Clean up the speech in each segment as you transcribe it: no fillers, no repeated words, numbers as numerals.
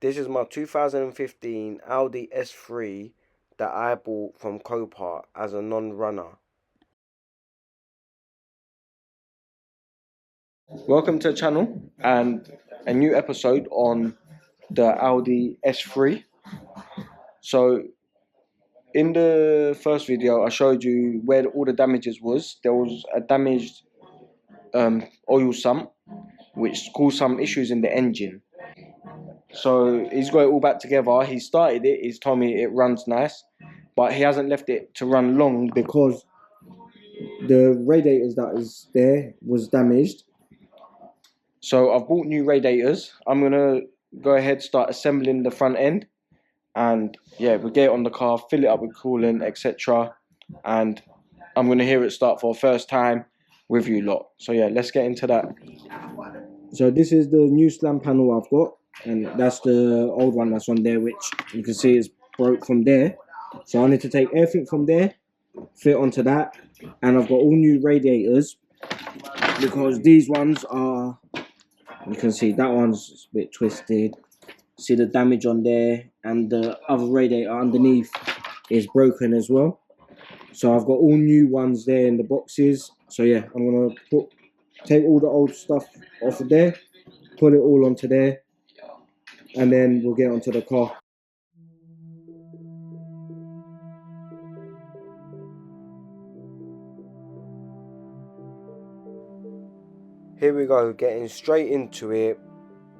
This is my 2015 Audi S3 that I bought from Copart as a non-runner. Welcome to the channel and a new episode on the Audi S3. So in the first video I showed you where all the damages was. There was a damaged oil sump which caused some issues in the engine. So he's got it all back together. He started it, he's told me it runs nice, but he hasn't left it to run long because the radiators that is there was damaged. So I've bought new radiators. I'm gonna go ahead, start assembling the front end, and yeah, we'll get it on the car, fill it up with coolant, etc. And I'm gonna hear it start for the first time with you lot. So yeah, let's get into that. So this is the new slam panel I've got, and that's the old one that's on there, which you can see is broke from there. So I need to take everything from there, fit onto that, and I've got all new radiators because these ones are, you can see that one's a bit twisted. See the damage on there, and the other radiator underneath is broken as well. So I've got all new ones there in the boxes. So yeah, I'm gonna take all the old stuff off of there, put it all onto there, and then we'll get onto the car. Here we go, getting straight into it.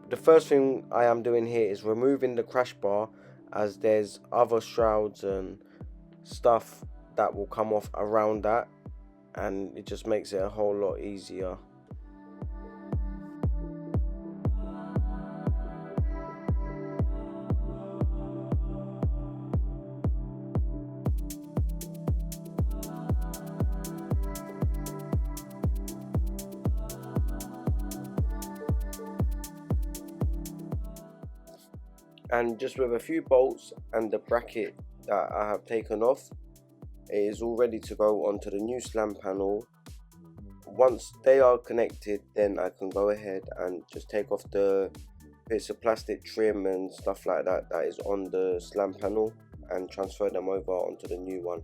The first thing I am doing here is removing the crash bar, as there's other shrouds and stuff that will come off around that, and it just makes it a whole lot easier. And just with a few bolts and the bracket that I have taken off, it is all ready to go onto the new slam panel. Once they are connected, then I can go ahead and just take off the bits of plastic trim and stuff like that that is on the slam panel and transfer them over onto the new one.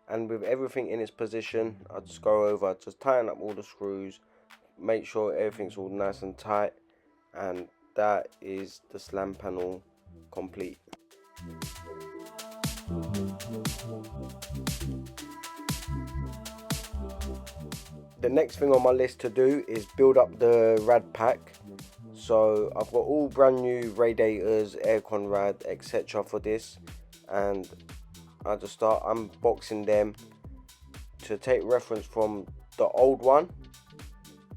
And with everything in its position, I just go over, just tighten up all the screws, make sure everything's all nice and tight, and that is the slam panel complete. The next thing on my list to do is build up the rad pack. So I've got all brand new radiators, aircon rad, etc. for this, and I just start unboxing them to take reference from the old one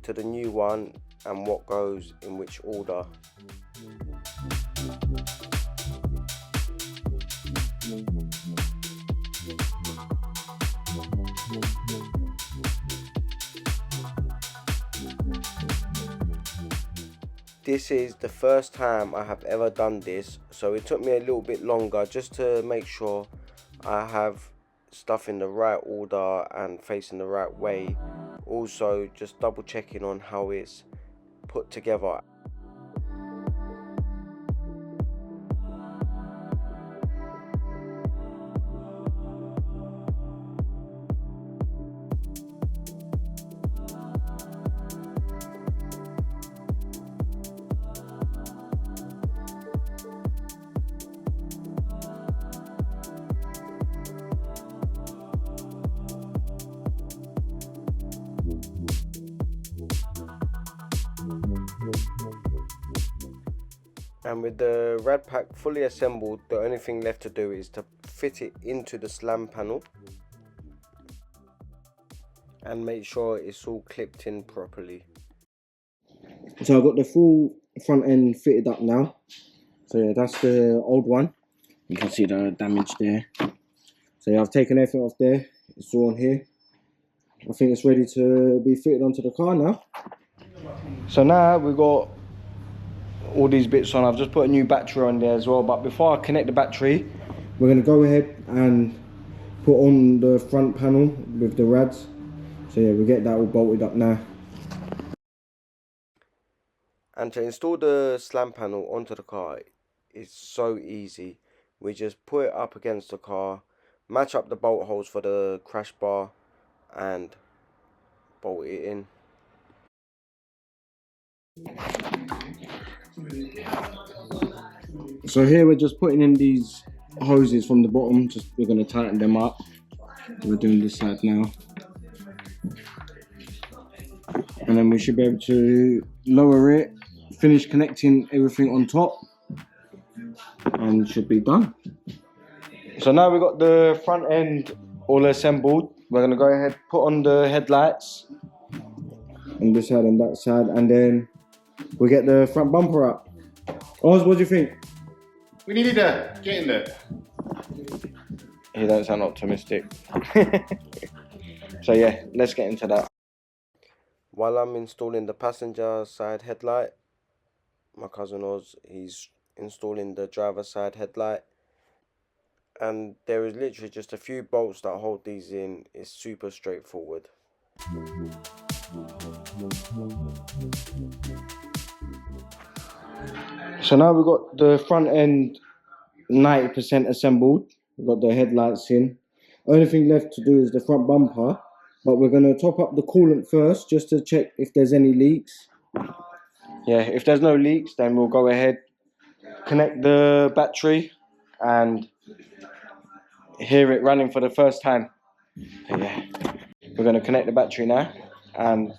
to the new one and what goes in which order. This is the first time I have ever done this, so it took me a little bit longer just to make sure I have stuff in the right order and facing the right way. Also just double checking on how it's put together. And with the rad pack fully assembled, the only thing left to do is to fit it into the slam panel and make sure it's all clipped in properly. So I've got the full front end fitted up now. So yeah, that's the old one. You can see the damage there. So yeah, I've taken everything off there. It's all on here. I think it's ready to be fitted onto the car now. So now we've got all these bits on. I've just put a new battery on there as well, but before I connect the battery, we're going to go ahead and put on the front panel with the rads. So yeah, we'll get that all bolted up now. And to install the slam panel onto the car is so easy. We just put it up against the car, match up the bolt holes for the crash bar and bolt it in. So here we're just putting in these hoses from the bottom, we're going to tighten them up. We're doing this side now. And then we should be able to lower it, finish connecting everything on top, and should be done. So now we've got the front end all assembled. We're going to go ahead, put on the headlights on this side and that side, and then we'll get the front bumper up. Oz, what do you think? We nearly there. Get in there. He don't sound optimistic. So yeah, let's get into that. While I'm installing the passenger side headlight, my cousin Oz, he's installing the driver side headlight. And there is literally just a few bolts that hold these in. It's super straightforward. So now we've got the front end 90% assembled. We've got the headlights in. Only thing left to do is the front bumper, but we're going to top up the coolant first just to check if there's any leaks. Yeah, if there's no leaks, then we'll go ahead, connect the battery and hear it running for the first time. Yeah, we're going to connect the battery now and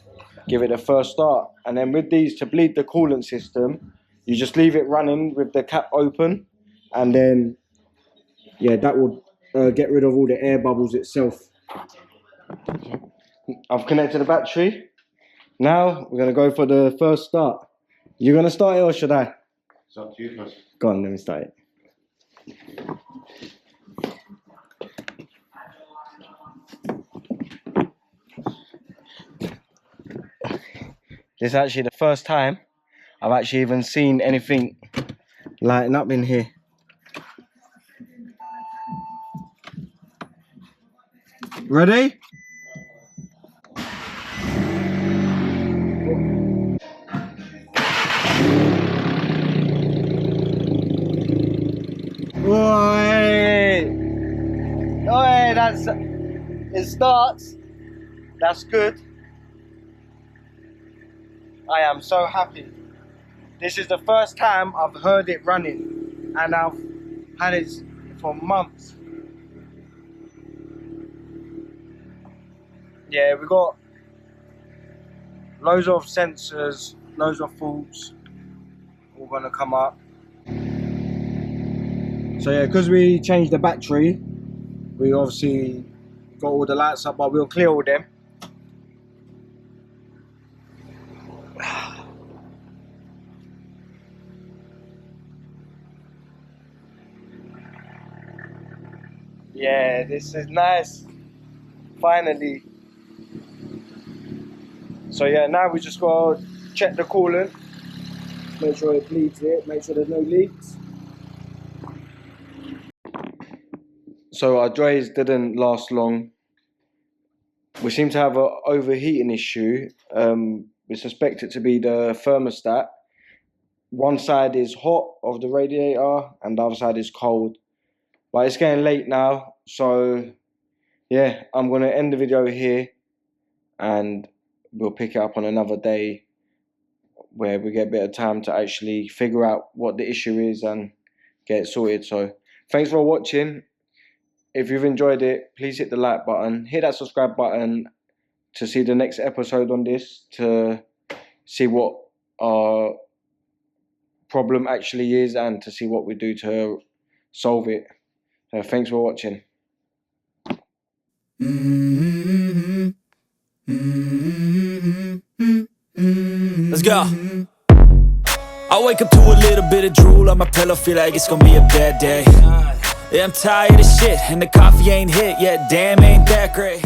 give it a first start. And then with these, to bleed the coolant system, you just leave it running with the cap open, and then yeah, that will get rid of all the air bubbles itself. I've connected the battery. Now we're going to go for the first start. You going to start it or should I? It's up to you first. Go on, let me start it. This is actually the first time I've actually even seen anything lighting up in here. Ready? Oi! Oi, it starts. That's good. I am so happy. This is the first time I've heard it running, and I've had it for months. Yeah, we got loads of sensors, loads of faults, all gonna come up. So yeah, because we changed the battery, we obviously got all the lights up, but we'll clear all them. Yeah, this is nice. Finally. So yeah, now we just gotta check the coolant, make sure it bleeds it, make sure there's no leaks. So our drays didn't last long. We seem to have an overheating issue. We suspect it to be the thermostat. One side is hot of the radiator and the other side is cold. But it's getting late now, so yeah, I'm gonna end the video here and we'll pick it up on another day where we get a bit of time to actually figure out what the issue is and get it sorted. So thanks for watching. If you've enjoyed it, please hit the like button, hit that subscribe button to see the next episode on this, to see what our problem actually is and to see what we do to solve it. Thanks for watching. Let's go. I wake up to a little bit of drool on my pillow, feel like it's gonna be a bad day. Yeah, I'm tired of shit, and the coffee ain't hit yet. Damn, ain't that great.